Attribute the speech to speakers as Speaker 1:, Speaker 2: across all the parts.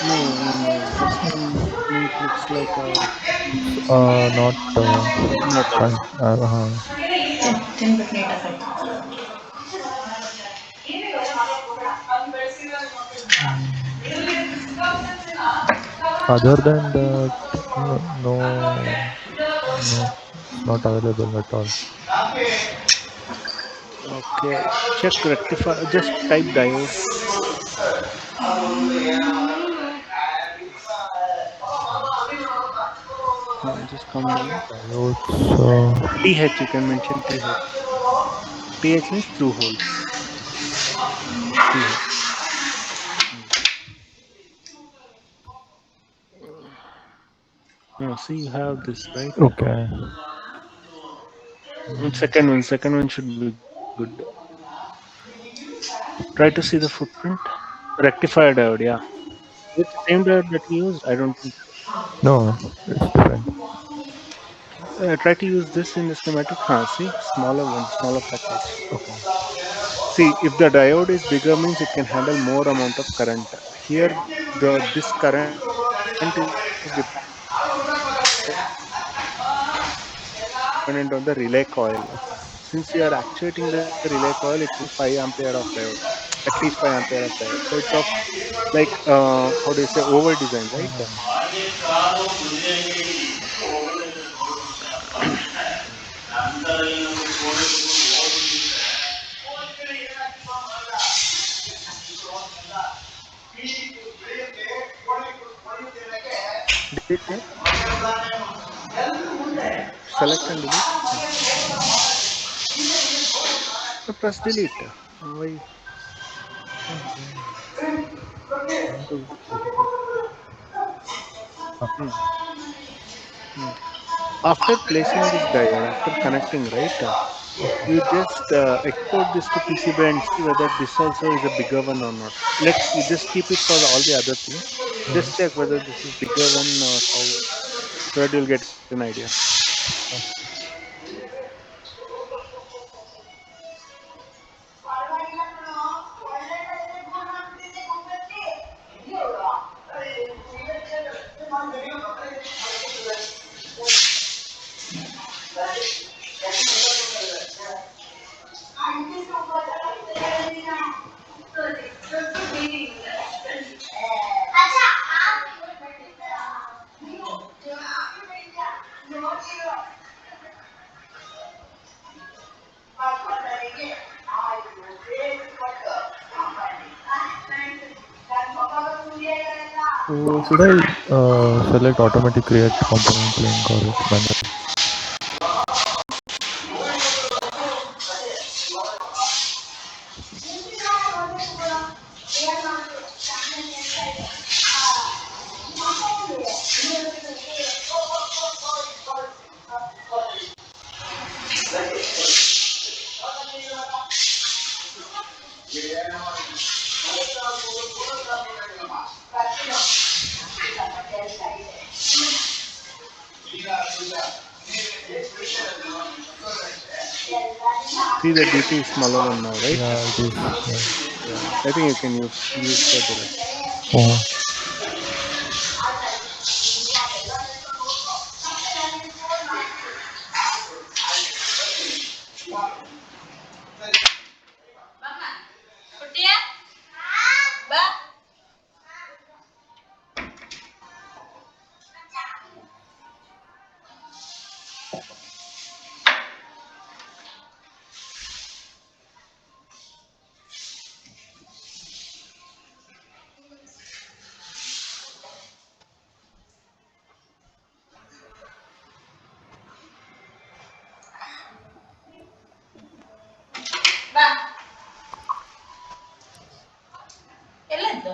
Speaker 1: No. This one looks like a
Speaker 2: Not
Speaker 1: not
Speaker 2: fine.
Speaker 1: open.
Speaker 3: ತಿನ್ಬಿಟ್ಟು ನೀಟಾಗಿ
Speaker 2: Other than that, no, no, it's not available at all.
Speaker 1: Okay, check rectifier. Just type diode. Just come down.
Speaker 2: Diodes.
Speaker 1: TH, you can mention TH. TH means through holes. TH. No, see, you have this, right?
Speaker 2: Okay.
Speaker 1: And second one should be good. Try to see the footprint. Rectifier diode, yeah. It's the same diode that you used? I don't think so.
Speaker 2: No, it's different.
Speaker 1: Try to use this in the schematic. See, smaller one, smaller package.
Speaker 2: Okay.
Speaker 1: See, if the diode is bigger, means it can handle more amount of current. Here, this current is dependent on the relay coil. Since you are actuating the relay coil, it will 5 ampere of diode, at least 5 ampere of diode. So it's of like how do you say over design, right? Delete that. Select and delete. Press delete. Why?
Speaker 2: Want to delete it.
Speaker 1: Hmm. Hmm. After placing this diode, after connecting, right? You just export this to PCB and see whether this also is a bigger one or not. Let's you just keep it for all the other things. Just check whether this is bigger one or how, so that you'll get an idea.
Speaker 2: So should I select automatic create component link or it's manual?
Speaker 1: See the DT is smaller one now, right?
Speaker 2: Yeah, it is. Yeah.
Speaker 1: Yeah, I think you can use for the rest.
Speaker 2: Oh,
Speaker 3: ಪುಟ್ಟಿಯ ಬಾ ಬಾ ಎಲ್ಲದ್ದು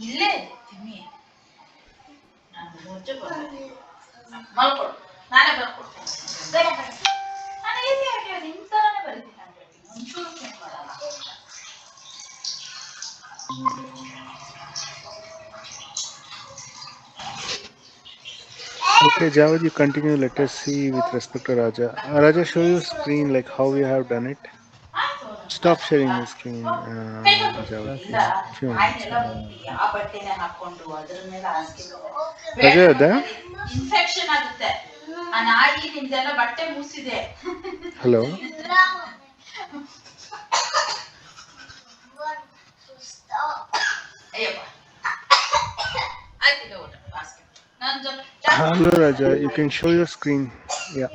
Speaker 3: ಇಲ್ಲೇ ಇದೆ ತಿಮ್ಮಿ ನಾನು ಮುಂಚೆ ಬಂದೆ ಮಲ್ಕೊಡು ನಾನೇ ಬರ್ಕೊಡ್ತೀನಿ ಬೇಡ ಬೇಡ ನಾನು ಈಸಿ ಆಗಿ ನಿಮ್ಮ ಥರನೇ ಬರೀತೀನಿ ಅಂತ ಹೇಳ್ತೀನಿ ಒಂಚೂರು ಚೇಂಜ್ ಮಾಡಲ್ಲ
Speaker 1: Okay, Javed, you continue. Let us see with respect to Raja. Raja, show your screen like how you have done it.
Speaker 3: ಆಯ್ತು
Speaker 1: Stop sharing your screen,
Speaker 2: Yeah,
Speaker 1: Rajavati.
Speaker 3: ಇಲ್ಲ
Speaker 2: sure.
Speaker 1: Few minutes.
Speaker 3: ನಾಯಿನೆಲ್ಲ ಬಂದು ಯಾವ ಬಟ್ಟೆನೆ ಹಾಕೊಂಡು ಅದ್ರ ಮೇಲೆ ಹಾಸಿಗೆ ಬೇಡ
Speaker 1: Rajavada,
Speaker 3: ಇನ್ಫೆಕ್ಷನ್ ಆಗುತ್ತೆ ಆ ನಾಯಿ ನಿಮ್ದೆಲ್ಲ ಬಟ್ಟೆ ಮೂಸಿದೆ
Speaker 1: hello.
Speaker 3: ಅಯ್ಯಪ್ಪ ಆಯ್ತಿಲ್ಲ ಊಟ ಹಾಸಿಗೆ ನಾನು
Speaker 1: Hello, Raja. You can show your screen. Yeah.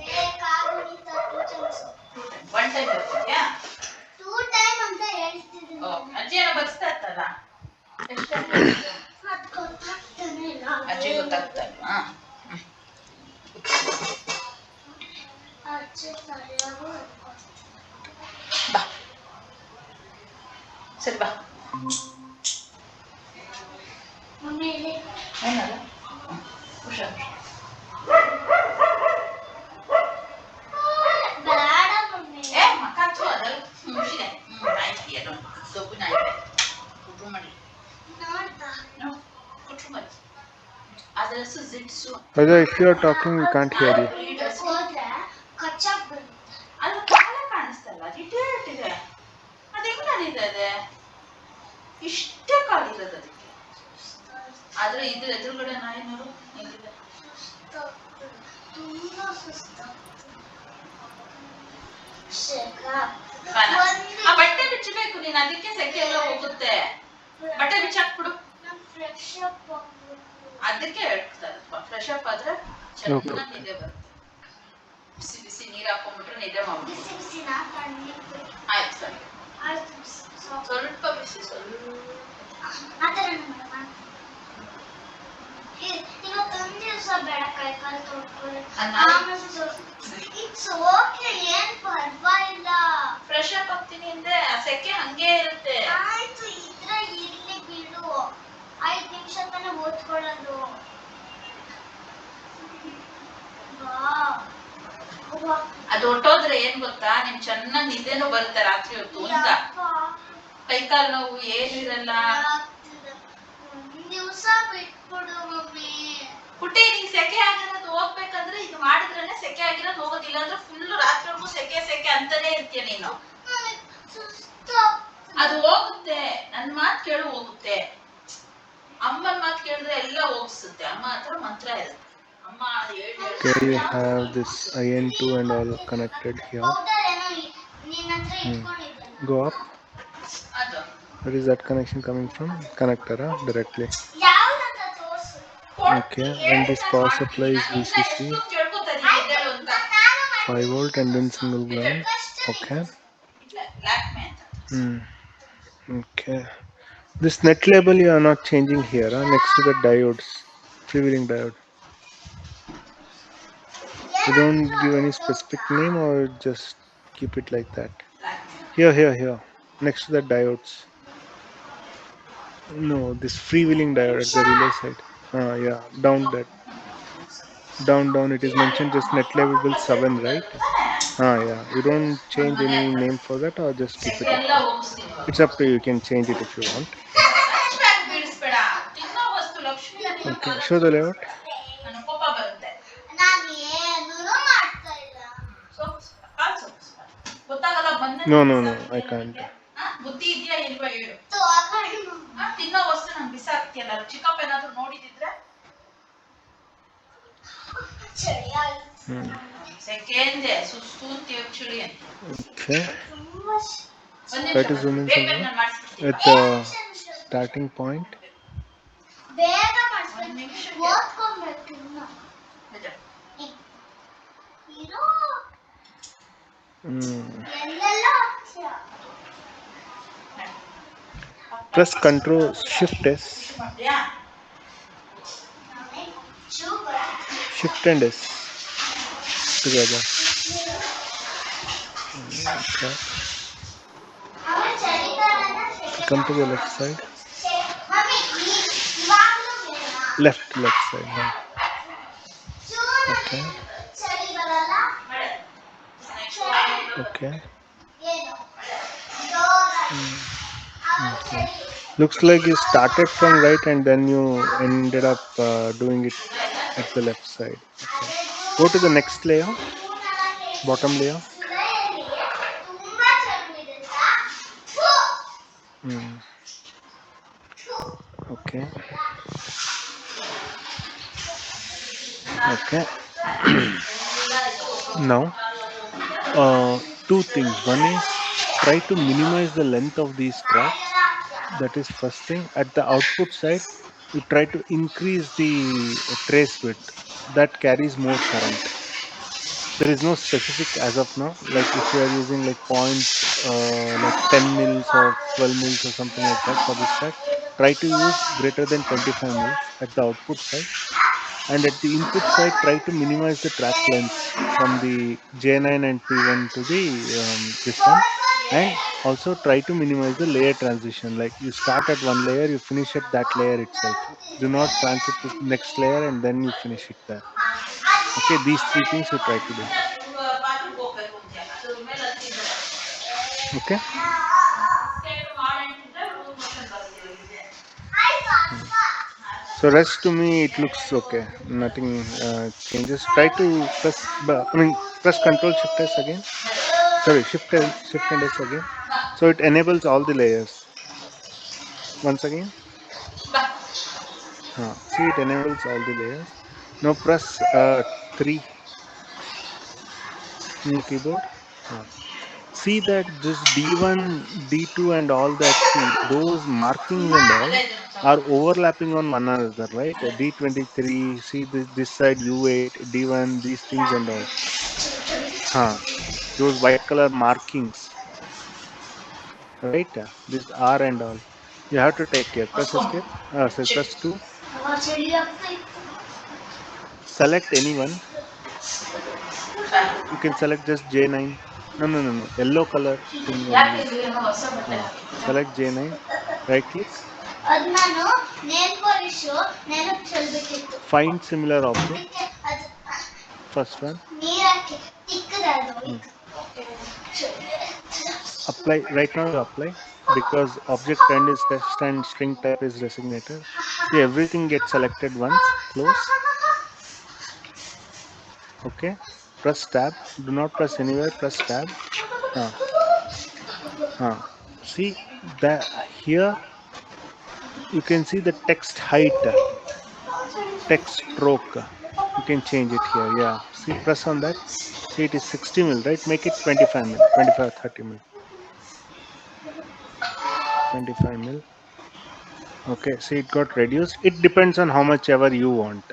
Speaker 3: One time ಬರ್ತಿದ್ಯಾ ಅಜ್ಜಿ ಏನೋ ಬರ್ಸ್ತಾ ಇರ್ತಲ್ಲ ಎಷ್ಟು ಟೈಮ್ ಬರ್ತಿದೆ ಅಜ್ಜಿ ಗೊತ್ತಾಗ್ತಲ್ವಾ ಬಾ ಸರಿ ಬಾ ಏನಲ್ಲ ಹುಷಾರು ಏ ಮಕ್ಕಳು ಅದೆಲ್ಲ ಮುಗಿಸಿದೆ ಆಯ್ತು ಏನೋ ಸೊಪ್ಪು ನಾಯಿ ಕುಟ್ರು ಮಾಡಿ ಕುಟ್ರು ಮಾಡಿ ಅದರ ಹೆಸರು ಜಿಟ್ಸು
Speaker 1: Raja, if you are talking, we can't hear you.
Speaker 3: ಅದು ಕಾಲ ಕಾಣಿಸ್ತಲ್ಲ ರಿಟೇಟ್ ಇದೆ ಅದು ಹೆಂಗ್ ನಡೀತಾ ಇದೆ ಇಷ್ಟೇ ಕಾಲಿರೋದು ಅದಕ್ಕೆ ಆದ್ರೆ ಇದು ಎದುರುಗಡೆ ನಾಯಿ ನೋಡು ಹೆಂಗಿದೆ ಆ ಬಟ್ಟೆ ಬಿಚ್ಚಬೇಕು ನೀನ್ ಅದಕ್ಕೆ ಸೆಕೆ ಎಲ್ಲ ಹೋಗುತ್ತೆ ಬಟ್ಟೆ ಬಿಚ್ಚಾಕ್ಬಿಡು ಅದಕ್ಕೆ ಹೇಳ್ತಾರೆ ಫ್ರೆಶ್ ಅಪ್ ಆದ್ರೆ ಚೆನ್ನಾಗಿ ನಿದ್ದೆ ಬರುತ್ತೆ ಬಿಸಿ ಬಿಸಿ ನೀರ್ ಹಾಕೊಂಡ್ಬಿಟ್ರೆ ನಿದ್ದೆ ಮಾಡ್ಬಿಡ್ಬೋದು ಆಯ್ತು ಸರಿ ಸ್ವಲ್ಪ ಬಿಸಿ ಸ್ವಲ್ಪ ಫ್ರೆಶ್ ಅಪ್ ಆಗ್ತೀನಿ ಅಂದ್ರೆ ಆ ಸೆಕೆ ಹಂಗೆ ಇರುತ್ತೆ ಅದು ಹೊಟ್ಟೋದ್ರೆ ಏನ್ ಗೊತ್ತಾ ನಿಮ್ ಚೆನ್ನಾಗಿ ನಿದ್ದೆನೂ ಬರುತ್ತೆ ರಾತ್ರಿ ಹೊತ್ತು ಅಂತ ಕೈಕಾಲು ನೋವು ಏನು ಇರಲ್ಲ ಪುಟ್ಟಿ ನೀನ್ ಸೆಕೆ ಆಗಿರೋದು ಹೋಗ್ಬೇಕಂದ್ರೆ ಇದು ಮಾಡಿದ್ರೇನೆ ಸೆಕೆ ಆಗಿರೋದು ಹೋಗೋದಿಲ್ಲ ಅಂದ್ರೆ ಫುಲ್ ರಾತ್ರಿವರೆಗೂ ಸೆಕೆ ಸೆಕೆ ಅಂತಾನೆ ಇರ್ತೀಯ ನೀನು ಅದು ಹೋಗುತ್ತೆ ನನ್ ಮಾತು ಕೇಳು ಹೋಗುತ್ತೆ ಅಮ್ಮನ ಮಾತು ಕೇಳಿದ್ರೆ ಎಲ್ಲ ಹೋಗಿಸುತ್ತೆ ಅಮ್ಮ ಹತ್ರ ಮಂತ್ರ ಇರುತ್ತೆ ಅಮ್ಮ
Speaker 1: Okay, you have this IN2 and all connected here. Go up.
Speaker 3: ಅದು
Speaker 1: Where is that connection coming from? Connector directly. Okay, and this power supply is VCC 5 volt and then single ground. Okay. Okay. This net label you are not changing here, next to the diodes, freewheeling diode. You don't give any specific name or just keep it like that. Here. Next to the diodes. No, this freewheeling diode at the relay side. Yeah, down that. Down. It is mentioned just net label 7, right? Yeah. You don't change any name for that or just keep it like that. It's up to you. You can change it if you want. Okay. Show the layout. No. I can't.
Speaker 3: ಬುದ್ಧಿ ಇದೆಯಾ ಇಲ್ವಾ ಹೇಳು ತಿನ್ನೋ ವಸ್ತು ನಂಗೆ ಬಿಸಾಕ್ತಿಯಲ್ಲ ಚಿಕ್ಕಪ್ಪ ಏನಾದ್ರು ನೋಡಿದಿದ್ರೆ ಸೆಕೆಂದೆ ಸುಸ್ತು ಅಂತೀವಿ ಚುಳಿ ಅಂತ
Speaker 1: Okay. Try to zoom in somewhere at the starting point. Press Control Shift S. Shift and S together. Okay. Come to the left side. Left side. Huh? Okay. Okay. Okay. Looks like you started from right and then you ended up doing it at the left side. Okay. Go to the next layer, bottom layer. Mm. Okay. Okay. Now, two things. One is try to minimize the length of these tracks. That is first thing. At the output side, you try to increase the trace width. That carries more current. There is no specific as of now. Like if you are using like like 10 mils or 12 mils or something like that for this track, try to use greater than 25 mils at the output side, and at the input side try to minimize the track lengths from the J9 and P1 to the this one, and also try to minimize the layer transition. Like you start at one layer, you finish at that layer itself. Do not transit to the next layer and then you finish it there. Okay, these three things you try to do. Okay. Hmm. So rest to me it looks okay. Nothing changes. Try to press Control Shift S again. Sorry, Shift and S again. So it enables all the layers. Once again. See, it enables all the layers. Now press 3 in your keyboard. See that this D1, D2 and all that, see those markings and all are overlapping on one another, right? D23, see this side U8, D1, these things and all. Those white color markings, right? This R and all. You have to take care. Press escape. Sorry, press 2. Select anyone. You can select just J9. No. Yellow color thing only. Select J9. Right click. Find similar object. First one. Hmm. Apply. Right now you apply because object end is test and string type is designated. See, everything gets selected once. Close. Okay. Press tab. Do not press anywhere. Press tab. Huh. Huh. See that here you can see the text height, text stroke. You can change it here. Yeah. See, press on that. See, it is 60 mil, right? Make it 25 mil, 25 30 mil, 25 mil. Okay. See, it got reduced. It depends on how much ever you want.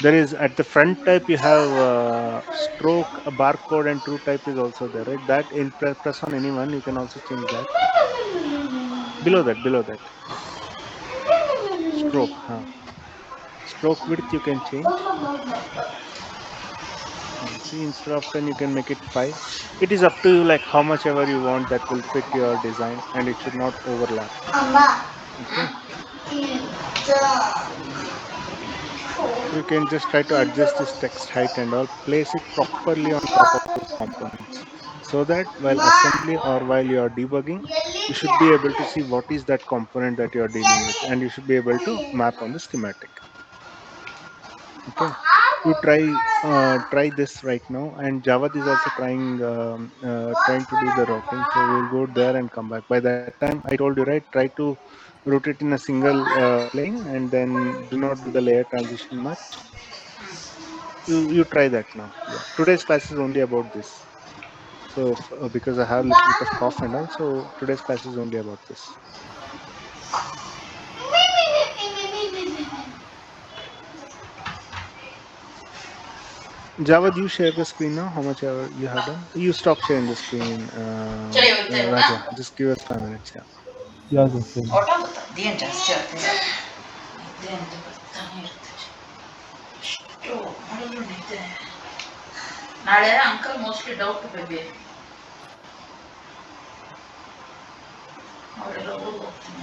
Speaker 1: There is at the front type you have stroke, a barcode, and true type is also there, right? That in press on anyone, you can also change that. Below that, stroke. Stroke width you can change. See, instead of 10, you can make it 5. It is up to you, like how much ever you want that will fit your design and it should not overlap. Okay. So you can just try to adjust this text height and all, place it properly on top of those components so that while assembly or while you are debugging, you should be able to see what is that component that you are dealing with and you should be able to map on the schematic. Okay, you try this right now, and Javad is also trying to do the routing, so we'll go there and come back. By that time I told you, right, try to route it in a single plane and then do not do the layer transition much. You try that now. Yeah, today's class is only about this. So because I have a little bit of cough and all, so today's class is only about this. Javad, you share the screen now. How much ever you have done? You stop sharing the screen, Raja. Just give us 5 minutes. Yeah.
Speaker 2: Yeah, sir. Same.
Speaker 3: ಓಟ ಗೊತ್ತಾ ಅದೇನು ಜಾಸ್ತಿ ಆಗ್ತಿದೆ ನಿದ್ದೆ ಅಂತ ಬರ್ತಾನೆ ಇರ್ತದೆ ಎಷ್ಟು ಮಾಡಿದ್ರು ನಿದ್ದೆ ನಾಳೆ ಅಂಕಲ್ ಮೋಸ್ಟ್ಲಿ ಡೌಟ್ ಬೇಬಿ ಅವರೆಲ್ಲ ಊರಿಗೆ ಹೋಗ್ತೀನಿ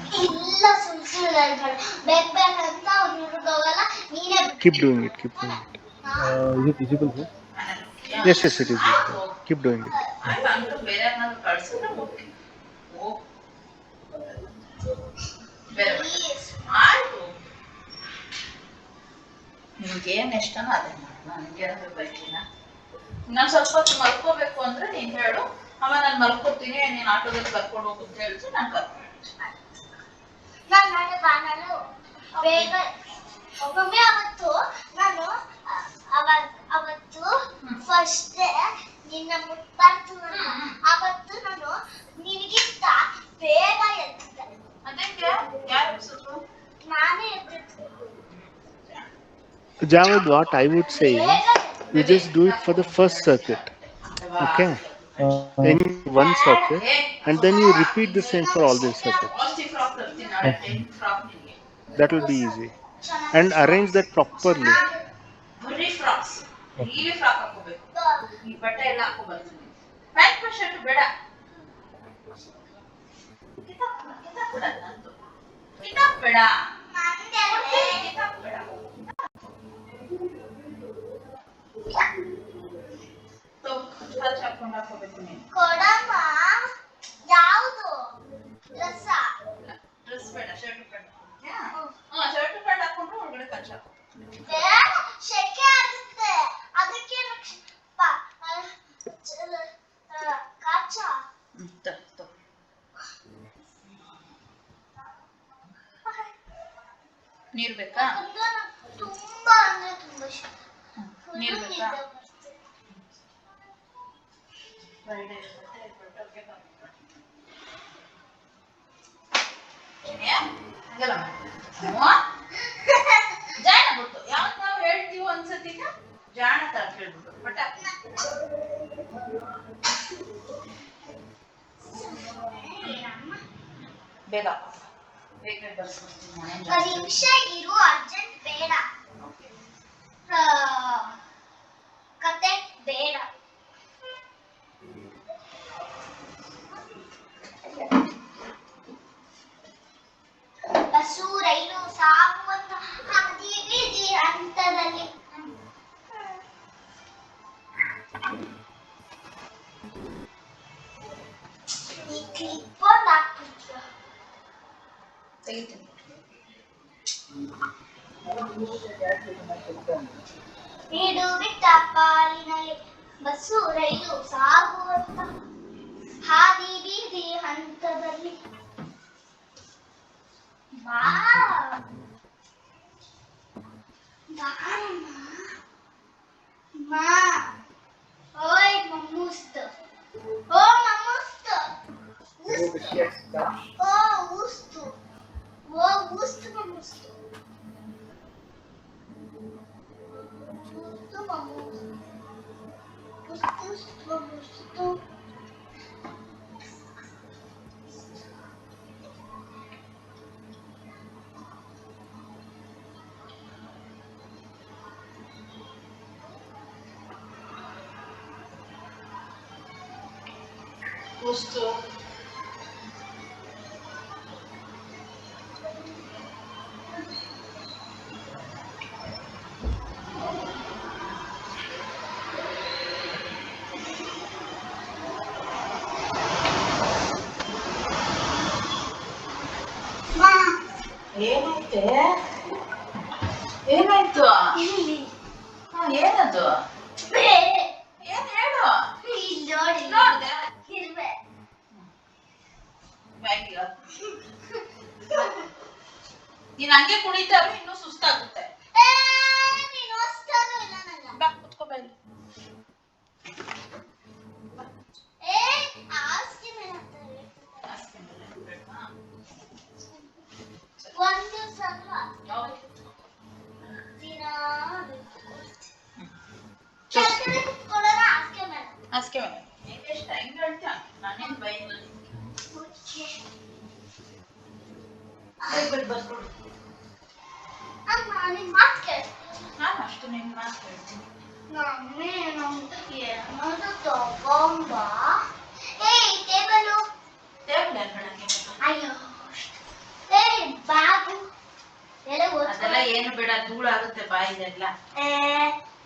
Speaker 1: Keep doing it. Keep doing it.
Speaker 2: Is it visible, sir?
Speaker 1: Yes, it is visible. Keep doing it.
Speaker 3: ಆಯ್ತು ಅಂಕಲ್ ಬೇರೆ ಯಾರನ್ನಾದ್ರು ಕಳ್ಸಿದ್ರೆ ಓಕೆ ಹೋಗ್ ಬೇರೆ ಆಯ್ತು ನಿಮ್ಗೆ ಏನು ಇಷ್ಟನೋ ಅದೇ ಮಾಡು ನನಗೇನಾದ್ರು ಬೇಕಿಲ್ಲ ಇನ್ನೊಂದು ಸ್ವಲ್ಪ ಹೊತ್ತು ಮಲ್ಕೋಬೇಕು ಅಂದ್ರೆ ನೀನು ಹೇಳು ಆಮೇಲೆ ನಾನು ಮಲ್ಕೋತೀನಿ ನೀನು ಆಟೋದಲ್ಲಿ ಕರ್ಕೊಂಡು ಹೋಗು ಅಂತ ಹೇಳಿದ್ರೆ ನಾನು ಕರ್ಕೊಂಡು
Speaker 4: ನಾನು ನಾಳೆ ಬಾ ನಾನು ಬೇಗ ಮಮ್ಮಿ ಅವತ್ತು ನಾನು ಅವತ್ತು ಫಸ್ಟ್ ನಿನ್ನ ಮುಟ್ಬಾರ್ದು ಅವತ್ತು ನಾನು ನಿನಗಿಂತ ಬೇಗ ಎದ್ದಿದ್ದೆ.
Speaker 3: ಅದಕ್ಕೆ ಯಾರು ಎಬ್ಸಿದ್ರು?
Speaker 4: ನಾನೇ ಎದ್ದಿದ್ದು.
Speaker 1: Javed, what I would say is you just do it for the first circuit. Okay? In one circuit, and then you repeat the same for all these circuits.
Speaker 3: ಜಾಸ್ತಿ ಫ್ರಾಕ್ ತರ್ತೀನಿ ನಾಳೆ, 10 ಫ್ರಾಕ್ ನಿಮಗೆ.
Speaker 1: That will be easy. And arrange that properly.
Speaker 3: ಬರೀ frocks, daily frock ಹಾಕೋಬೇಕು. ಈ ಬಟ್ಟೆ ಎಲ್ಲ ಹಾಕೋಬಾರ್ದು. Pant shirt ಬೇಡ. ಕಿತಾಬ್ ಬೇಡ ನಂದು. ಕಿತಾಬ್ ಬೇಡ. ಕಿತಾಬ್ ಬೇಡ. ಹಚ್ ಹಾಕೊಂಡು ಹಾಕೋಬೇಕು ನೀನು.
Speaker 4: ಕೊಡಮ್ಮ ಯಾವುದು ಡ್ರೆಸ್
Speaker 3: ಡ್ರೆಸ್ ಬೇಡ, ಶರ್ಟ್ ಪ್ಯಾಂಟ್. ಶರ್ಟ್ ಪ್ಯಾಂಟ್ ಹಾಕೊಂಡ್ರೆ ಒಳಗಡೆ ಕಚ್ ಹಾಕೋ.
Speaker 4: ಶೆಕೆ ಆಗುತ್ತೆ ಅದಕ್ಕೆ ಕಾಚ
Speaker 3: ನೀರು ಬೇಕಾ?
Speaker 4: ತುಂಬಾ ಅಂದ್ರೆ ತುಂಬಾ
Speaker 3: ನೀರು ಬೇಕಾ? ಜಾಣ ಗೊತ್ತು ಯಾವ್ದು ನಾವು ಹೇಳ್ತೀವೋ ಅನ್ಸತ್ತೀಗ ಜಾಣ ತರ ಕೇಳ್ಬಿಟ್ಟು ಬಟ್ ಬೇಗ ಬೇಗ ಬರ್ಸ್ಕೊಡ್ತೀನಿ.
Speaker 4: ಪರೀಕ್ಷೆ ಇರು ಅರ್ಜೆಂಟ್ ಬೇಡ, ಕತೆ ಬೇಡ. ಬಸ್ಸು ರೈಲು ಸಾಗುವಂತ ಹಾದಿ ಬೀದಿ ಹಂತದಲ್ಲಿ ಈ ಕ್ಲಿಪ್ ಒಂದು ಹಾಕ್ಬಿಟ್ರು
Speaker 3: ತೆಗಿತೀನಿ.
Speaker 4: ನೀಡು ಬಿಟ್ಟ ಪಾಲಿನಲ್ಲಿ ಬಸ್ಸು ರೈಲು ಸಾಗುವಂತ ಹಾದಿ ಬೀದಿ ಹಂತದಲ್ಲಿ ಬಾ ಬಾರಮ್ಮ ಮಾ ಓಯ್ ಮಮ್ಮೂಸ್ತ ಓ ಮಮ್ಮೂಸ್ತ ಓ ಊಸ್ತು ಓ ಊಸ್ತು ಮಮ್ಮೂಸ್ತು ಊಸ್ತು ಮಮ್ಮೂಸ್ತು ಊಸ್ತು ಮಮ್ಮೂಸ್ತು
Speaker 3: ಉಸ್ತು ಏನಾಯ್ತೆ? ಏನಾಯ್ತು? ಏನದು? ಏನ್ ಹೇಳು?
Speaker 4: ನೋಡಿ
Speaker 3: ನೋಡ್ದೆ
Speaker 4: ಇಲ್ವೇ
Speaker 3: ಬ್ಯಾಗಿಗ ನೀನ್ ಹಂಗೆ ಕುಣಿತಾರು ಇನ್ನೂ ಸುಸ್ತಾಗುತ್ತೆ.
Speaker 4: ನೀನು ಹೊಸ್ತಾನು ಇಲ್ಲ ನನ್ನ
Speaker 3: ಬಾ ಕುತ್ಕೋ ಬಾ ಇಲ್ಲಿ.
Speaker 4: ಆಸ್ತಿ ಮೇಲೆ ಅಂತಾರೆ
Speaker 3: ಅಷ್ಟೇ ಮೇಲೆ ಇರ್ಬೇಕಾ?
Speaker 4: ಒಂದ್ ದಿವಸ ಅಲ್ವಾ
Speaker 3: ಯಾವ್ದು?
Speaker 4: ದಿನ ಕೆಳಗಡೆ ಕುತ್ಕೊಳ್ಳೋಣ ಹಾಸಿಗೆ ಮೇಲೆ
Speaker 3: ಹಾಸಿಗೆ ಮೇಲೆ ಎಷ್ಟು ಹೆಂಗ್ ಹೇಳ್ತೀಯ? ನಾನೇನ್ ಬೈಲ್ಲ. ಬರ್ಕೊಡು.
Speaker 4: ಅಮ್ಮ ನಿನ್ ಮಾತು ಕೇಳು
Speaker 3: ನಾನು ಅಷ್ಟು ನಿನ್ ಮಾತು ಹೇಳ್ತೀನಿ.
Speaker 4: ನಮ್ಮೇ ನಮ್ಗೆ ಏನಾದ್ರು ತಗೊಂಬಾ ಟೇಬಲು
Speaker 3: ಟೇಬಲ್ ಯಾರು ಬೆಳಗ್ಗೆ?
Speaker 4: ಅಯ್ಯೋ ಬಾಬು ಎಲ್ಲ
Speaker 3: ಅದೆಲ್ಲ ಏನು ಬೇಡ, ಧೂಳಾಗುತ್ತೆ ಬಾಯಿದೆಲ್ಲ.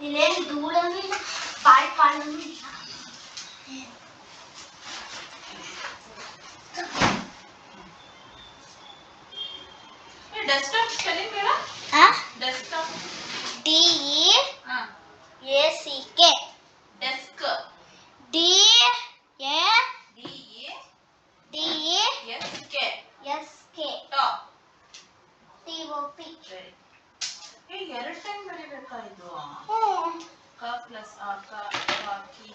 Speaker 4: ಇಲ್ಲೇನು ಧೂಳನೂ ಇಲ್ಲ ಬಾಯಿ ಪಾಲನೂ ಇಲ್ಲ.
Speaker 3: ಡೆಸ್ಕ್ಟಾಪ್ ಸ್ಪೆಲ್ಲಿಂಗ್ ಹೇಳ. Desktop
Speaker 4: DEACK
Speaker 3: desk
Speaker 4: DEADESK SK
Speaker 3: top.
Speaker 4: TOP.
Speaker 3: ಏ, ಎರಡು ಟೈಮ್ ಬರೀಬೇಕಾ ಇದು? ಕ ಪ್ಲಸ್ ಆ ಕ ಕಿ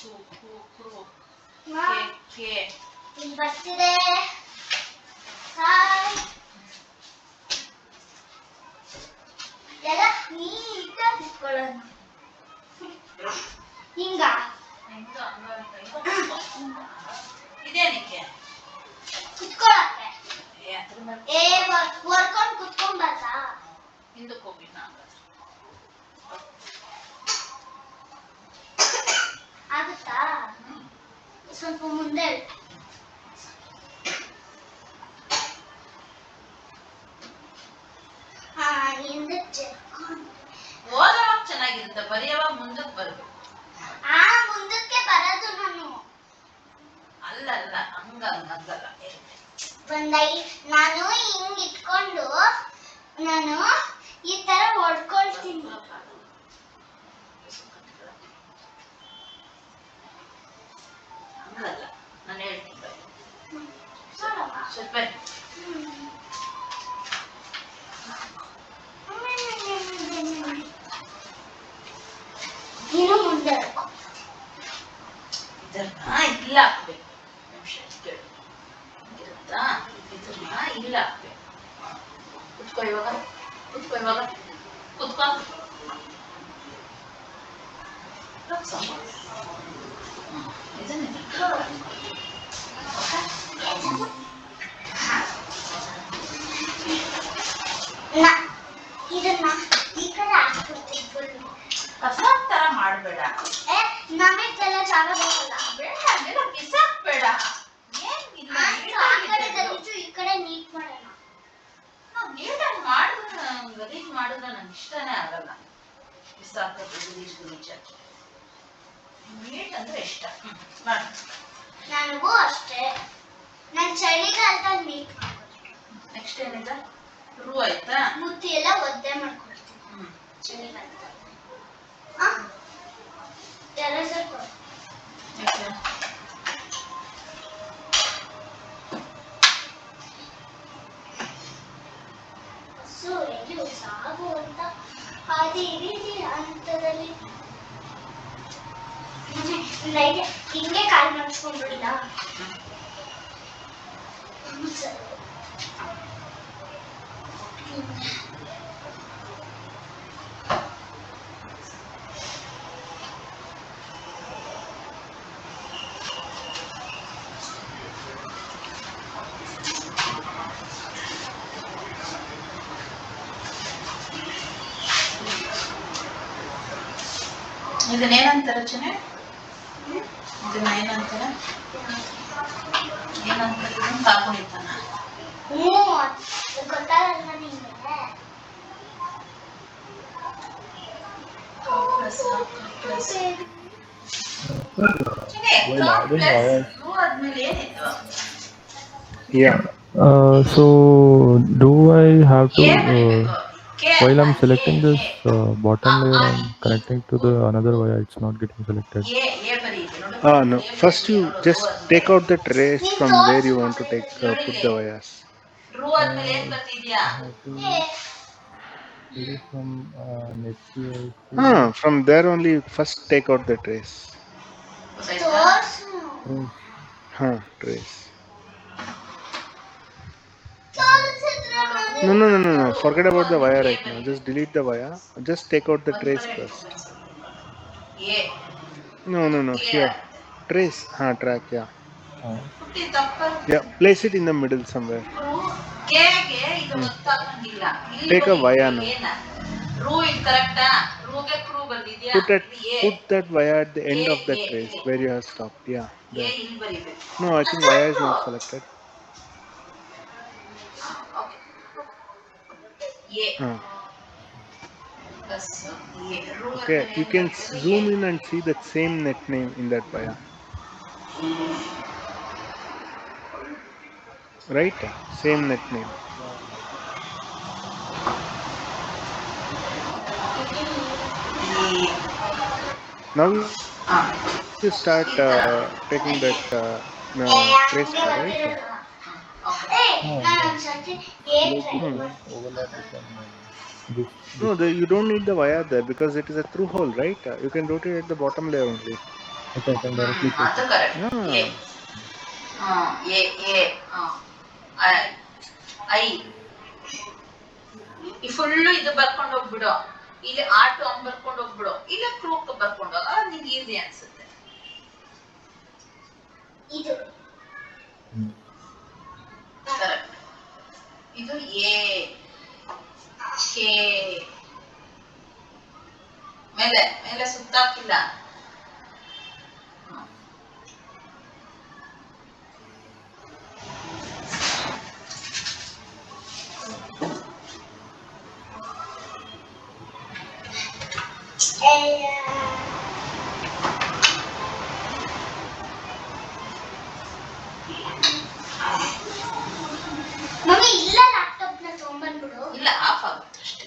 Speaker 3: ಕು ಕು ಕ್ರು ಕೆ ಕೆ.
Speaker 4: ಇಲ್ಲಿ ಬರ್ತಿದೆ. ಹಾಯ್ ಎಲ್ಲ ನೀಟಾಗಿ ಇಟ್ಕೊಳ್ಳೋಣ. ಹಿಂಗ
Speaker 3: ಹೆಂಗ ಹಂಗ ಇದೇನಕ್ಕೆ?
Speaker 4: ಕುತ್ಕೊಳಕ್ಕೆ.
Speaker 3: ಅದ್ರ ಮೇಲೆ
Speaker 4: ವರ್ಕೊಂಡು ಕುತ್ಕೊಂಬಾರ್ದಾ?
Speaker 3: ಹಿಂದಕ್ಕೆ ಹೋಗಿ ನಾನು
Speaker 4: ಆಗುತ್ತಾ? ಸ್ವಲ್ಪ ಮುಂದೆ ಹಿಂದಕ್ಕೆ
Speaker 3: ಓದೋವಾಗ ಚೆನ್ನಾಗಿರುತ್ತೆ, ಬರೆಯೋವಾಗ ಮುಂದಕ್ಕೆ ಬರ್ಬೇಕು.
Speaker 4: ಮುಂದಕ್ಕೆ ಬರೋದು ನಾನು.
Speaker 3: ಅಲ್ಲಲ್ಲ, ಹಂಗಲ್ಲ.
Speaker 4: ನಾನು ಹಿಂಗ್ ಇಟ್ಕೊಂಡು ನಾನು ಈ ತರ ಹೊಡ್ಕೊಳ್ತೀನಿ.
Speaker 3: ಹಂಗಲ್ಲ, ನಾನು ಹೇಳ್ತೀನಿ ಬರೀ.
Speaker 4: ನೋಡಮ್ಮ.
Speaker 3: ಸ್ವಲ್ಪ
Speaker 4: ನೀನು ಮುಂದೆ ಇಟ್ಕೊ.
Speaker 3: ಇದನ್ನ ಇಲ್ಲ ಹಾಕ್ಬೇಕು. ನಿಮಿಷ ಕೇಳು. ಇರುತ್ತಾ? ಇದನ್ನ ಇಲ್ಲ ಹಾಕ್ಬೇಕು. ಕುತ್ಕೋ ಇವಾಗ. ಕುತ್ಕೋ. ಇದನ್ನ
Speaker 4: ಇದನ್ನ ಈ ಕಡೆ ಹಾಕ್ಬಿಡ್ತೀನಿ ಫುಲ್.
Speaker 3: ಕಸ ತರ ಮಾಡಬೇಡ.
Speaker 4: ನಮಗೆಲ್ಲ ಜಾಗ ಬೇಕಲ್ಲ.
Speaker 3: ಬೇಡ ಅದೆಲ್ಲ ಬಿಸಾಕ್ಬೇಡ. ಏನಿಲ್ಲ,
Speaker 4: ಆ ಕಡೆ ಗಲೀಜು ಈ ಕಡೆ ನೀಟ್ ಮಾಡೋಣ.
Speaker 3: ನಾವು ನೀಟಾಗಿ ಮಾಡಿದ್ರೆ ಗಲೀಜ್ ಮಾಡಿದ್ರೆ ನಂಗೆ ಇಷ್ಟನೇ ಆಗಲ್ಲ. ಬಿಸಾಕೋದು ಗಲೀಜ್ ನೀಟ್ ಅಂದ್ರೆ ಇಷ್ಟ. ಮಾಡಿ.
Speaker 4: ನನಗೂ ಅಷ್ಟೇ. ನಾನು ಚಳಿಗಾಲದಲ್ಲಿ ನೀಟ್ ಮಾಡ್ಕೊತೀನಿ.
Speaker 3: ನೆಕ್ಸ್ಟ್ ಏನಿದೆ? ರೂ ಆಯ್ತಾ?
Speaker 4: ಮುತ್ತಿ ಎಲ್ಲ ಒದ್ದೆ ಮಾಡ್ಕೊಡ್ತೀನಿ ಚಳಿಗಾಲದಲ್ಲಿ. ಎರಸರ್ ಕೊಡು. ಹಸು ಎಲ್ಲಿ ಸಾಗು ಅಂತ ಹಾದಿರಿದಿ ಹಂತದಲ್ಲಿ ಹಿಂಗೆ ಕಾಲು ಮಾಡಿಸ್ಕೊಂಡ್ಬಿಡಿಲ್ಲ.
Speaker 3: ಇದನ್ನೇನಂತಾರೆ ರಚನೆ? ಇದನ್ನ ಏನಂತಾರೆ? ಕಾಕೊಂಡಿರ್ತಾನ.
Speaker 4: ಗೊತ್ತಾಗಲ್ಲ ನಿಂಗೆ.
Speaker 1: Yeah.
Speaker 2: So do I have to while I'm selecting this bottom layer and connecting to the another wire, it's not getting selected.
Speaker 1: No. First, you just take out the trace from where you want to put the wires.
Speaker 2: From Netgear.
Speaker 1: From there only, you first take out the trace. Trace. No. Forget about the wire right now. Just delete the wire. Just take out the trace first. No. Here. Trace. Track. Yeah. Yeah. Place it in the middle somewhere. Take a wire now. Put that wire at the end of the trace where you have stopped. Yeah. There. No, I think wire is not selected. Okay, you can zoom in and see that same net name in that wire. Right? Same net name. Now you start taking that trace, right?
Speaker 4: ನಾನು ಒಂದ್ಸತಿ ಏ try
Speaker 1: Hmm.
Speaker 4: ಮಾಡ್ತೀನಿ.
Speaker 2: overlap become this
Speaker 1: No,
Speaker 2: this
Speaker 1: you don't need the wire there because it is a through hole, right? You can rotate at the bottom layer only.
Speaker 2: okay, I can directly check
Speaker 3: ಅದು
Speaker 2: it.
Speaker 3: Correct. A
Speaker 1: Ah.
Speaker 3: A A I I ಈ full ಇದು ಬರ್ಕೊಂಡು ಹೋಗ್ಬಿಡು. ಇಲ್ಲಿ ಆಟು ಹಂಗ್ ಬರ್ಕೊಂಡು ಹೋಗ್ಬಿಡು, ಇಲ್ಲ crook ಬರ್ಕೊಂಡು ಹೋಗ, ನಿಂಗೆ ಈಸಿ ಅನ್ಸುತ್ತೆ.
Speaker 4: ಇದು
Speaker 3: ಕರೆಕ್ಟ್. ಇದು ಎ ಕೆ ಮೇಲೆ ಮೇಲೆ ಸುತ್ತಾಕಿಲ್ಲ.
Speaker 4: ಮಮ್ಮಿ ಇಲ್ಲ ಲ್ಯಾಪ್ಟಾಪ್ ನ ತಗೊಂಡ್ಬಂದ್ಬಿಡು.
Speaker 3: ಇಲ್ಲ ಆಫ್ ಆಗುತ್ತೆ ಅಷ್ಟೇ.